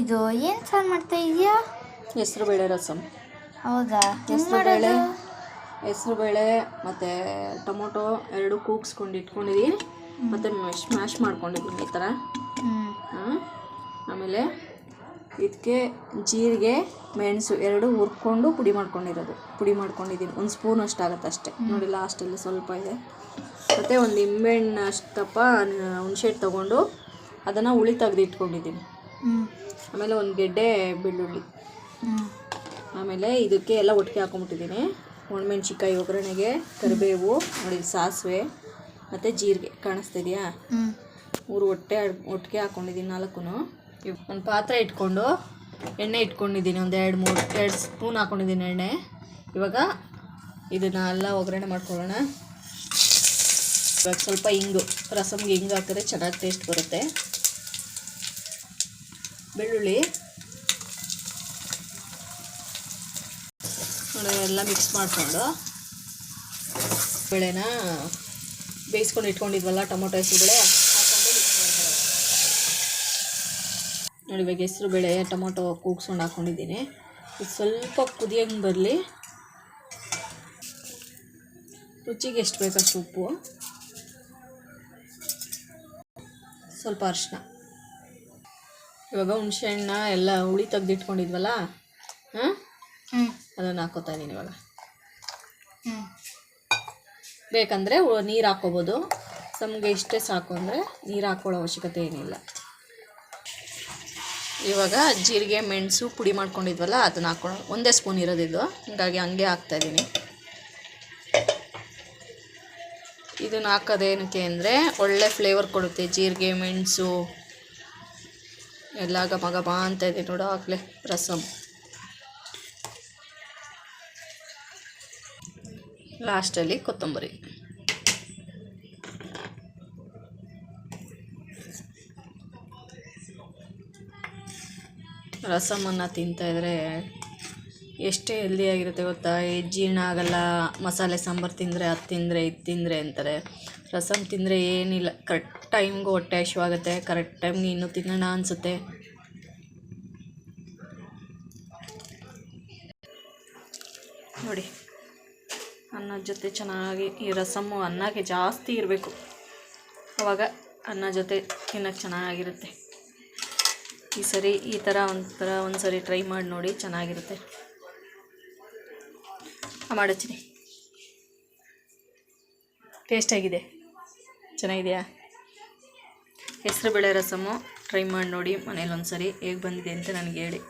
ಇದು ಏನು ಸಾರು ಮಾಡ್ತಾ ಇದೆಯಾ? ಹೆಸರುಬೇಳೆ ರಸಮ್. ಹೌದಾ? ಹೆಸರುಬೇಳೆ ಮತ್ತು ಟೊಮೊಟೊ ಎರಡು ಕೂಗಿಸ್ಕೊಂಡು ಇಟ್ಕೊಂಡಿದ್ದೀನಿ, ಮತ್ತು ಮ್ಯಾಶ್ ಮಾಡ್ಕೊಂಡಿದ್ದೀನಿ ಈ ಥರ. ಆಮೇಲೆ ಇದಕ್ಕೆ ಜೀರಿಗೆ ಮೆಣಸು ಎರಡು ಹುರ್ಕೊಂಡು ಪುಡಿ ಮಾಡ್ಕೊಂಡಿದ್ದೀನಿ. ಒಂದು ಸ್ಪೂನ್ ಅಷ್ಟಾಗುತ್ತೆ ಅಷ್ಟೇ ನೋಡಿ, ಲಾಸ್ಟಲ್ಲಿ ಸ್ವಲ್ಪ ಇದೆ. ಮತ್ತು ಒಂದು ನಿಂಬೆಹಣ್ಣು ಅಷ್ಟಪ್ಪ ಹುಣಸೆ ತೊಗೊಂಡು ಅದನ್ನು ಹುಳಿ ತೆಗೆದು ಇಟ್ಕೊಂಡಿದ್ದೀನಿ. ಆಮೇಲೆ ಒಂದು ಗೆಡ್ಡೆ ಬೆಳ್ಳುಳ್ಳಿ, ಆಮೇಲೆ ಇದಕ್ಕೆ ಎಲ್ಲ ಒಟ್ಟಿಗೆ ಹಾಕೊಂಡ್ಬಿಟ್ಟಿದ್ದೀನಿ. ಒಣಮೆಣ್ಸಿಕಾಯಿ ಒಗ್ಗರಣೆಗೆ, ಕರಿಬೇವು ನೋಡಿ, ಸಾಸಿವೆ ಮತ್ತು ಜೀರಿಗೆ ಕಾಣಿಸ್ತಿದೆಯಾ, ಮೂರು ಒಟ್ಟಿಗೆ ಹಾಕ್ಕೊಂಡಿದ್ದೀನಿ 4. ಒಂದು ಪಾತ್ರೆ ಇಟ್ಕೊಂಡು ಎಣ್ಣೆ ಇಟ್ಕೊಂಡಿದ್ದೀನಿ, ಒಂದು 2 ಸ್ಪೂನ್ ಹಾಕ್ಕೊಂಡಿದ್ದೀನಿ ಎಣ್ಣೆ. ಇವಾಗ ಇದನ್ನೆಲ್ಲ ಒಗ್ಗರಣೆ ಮಾಡ್ಕೊಳ್ಳೋಣ. ಇವಾಗ ಸ್ವಲ್ಪ ಹಿಂಗು, ರಸಮ್ಗೆ ಹಿಂಗು ಹಾಕಿದ್ರೆ ಚೆನ್ನಾಗಿ ಟೇಸ್ಟ್ ಬರುತ್ತೆ. ಬೆಳ್ಳುಳ್ಳಿ ನೋಡಿ ಎಲ್ಲ ಮಿಕ್ಸ್ ಮಾಡಿಕೊಂಡು ಬೇಳೆನ ಬೇಯಿಸ್ಕೊಂಡು ಇಟ್ಕೊಂಡಿದ್ವಲ್ಲ, ಟೊಮೊಟೊ ಹೆಸರುಬೇಳೆ ಹಾಕ್ಕೊಂಡು ಮಿಕ್ಸ್ ಮಾಡ್ಕೊಳ್ಳೋದು ನೋಡಿ. ಇವಾಗ ಹೆಸರುಬೇಳೆ ಟೊಮೊಟೊ ಕೂಗ್ಸ್ಕೊಂಡು ಹಾಕ್ಕೊಂಡಿದ್ದೀನಿ. ಇದು ಸ್ವಲ್ಪ ಕುದಿಯಂಗೆ ಬರಲಿ. ರುಚಿಗೆ ಎಷ್ಟು ಬೇಕಷ್ಟು ಉಪ್ಪು, ಸ್ವಲ್ಪ ಅರಿಶಿನ. ಇವಾಗ ಹುಣಸೆಹಣ್ಣ ಎಲ್ಲ ಹುಳಿ ತೆಗೆದಿಟ್ಕೊಂಡಿದ್ವಲ್ಲ, ಅದನ್ನು ಹಾಕೋತಾ ಇದ್ದೀನಿ. ಇವಾಗ ಬೇಕಂದರೆ ನೀರು ಹಾಕ್ಕೋಬೋದು, ನಮಗೆ ಇಷ್ಟೇ ಸಾಕು ಅಂದರೆ ನೀರು ಹಾಕ್ಕೊಳ್ಳೋ ಅವಶ್ಯಕತೆ ಏನಿಲ್ಲ. ಇವಾಗ ಜೀರಿಗೆ ಮೆಣಸು ಪುಡಿ ಮಾಡ್ಕೊಂಡಿದ್ವಲ್ಲ ಅದನ್ನು ಹಾಕ್ಕೊಳ್ಳೋ. 1 ಸ್ಪೂನ್ ಇರೋದಿದ್ದು, ಹೀಗಾಗಿ ಹಂಗೆ ಹಾಕ್ತಾಯಿದ್ದೀನಿ. ಇದನ್ನು ಹಾಕೋದೇನಕ್ಕೆ ಅಂದರೆ ಒಳ್ಳೆ ಫ್ಲೇವರ್ ಕೊಡುತ್ತೆ. ಜೀರಿಗೆ ಮೆಣಸು ಎಲ್ಲ ಘಮ ಘಮ ಅಂತ ಇದೆ ನೋಡು ಆಗಲೇ ರಸಮ್. ಲಾಸ್ಟಲ್ಲಿ ಕೊತ್ತಂಬರಿ. ರಸಮನ್ನು ತಿಂತಾಯಿದ್ರೆ ಎಷ್ಟೇ ಹೆಲ್ದಿಯಾಗಿರುತ್ತೆ ಗೊತ್ತಾ. ಜೀರ್ಣ ಆಗಲ್ಲ, ಮಸಾಲೆ ಸಾಂಬಾರು ತಿಂದರೆ ಅದು ತಿಂದರೆ ಇದು ತಿಂದರೆ ಅಂತಾರೆ. ರಸಮ್ ತಿಂದರೆ ಏನಿಲ್ಲ, ಕರೆಕ್ಟ್ ಟೈಮ್ಗೆ ಹೊಟ್ಟೆ ಹಸಿವಾಗುತ್ತೆ, ಕರೆಕ್ಟ್ ಟೈಮ್ಗೆ ಇನ್ನೂ ತಿನ್ನೋಣ ಅನಿಸುತ್ತೆ. ನೋಡಿ, ಅನ್ನದ ಜೊತೆ ಚೆನ್ನಾಗಿ ಈ ರಸಮ್ಮು ಅನ್ನಕ್ಕೆ ಜಾಸ್ತಿ ಇರಬೇಕು, ಆವಾಗ ಅನ್ನ ಜೊತೆ ತಿನ್ನೋಕ್ಕೆ ಚೆನ್ನಾಗಿರುತ್ತೆ. ಈ ಸರಿ ಈ ಥರ ಒಂದು ಸರಿ ಟ್ರೈ ಮಾಡಿ ನೋಡಿ, ಚೆನ್ನಾಗಿರುತ್ತೆ. ಮಾಡಚ್ಚಿನಿ, ಟೇಸ್ಟಾಗಿದೆ, ಚೆನ್ನಾಗಿದೆಯಾ? ಹೆಸರುಬೇಳೆ ರಸಮ್ಮು ಟ್ರೈ ಮಾಡಿ ನೋಡಿ ಮನೇಲಿ ಒಂದು ಸರಿ, ಹೇಗೆ ಬಂದಿದೆ ಅಂತ ನನಗೆ ಹೇಳಿ.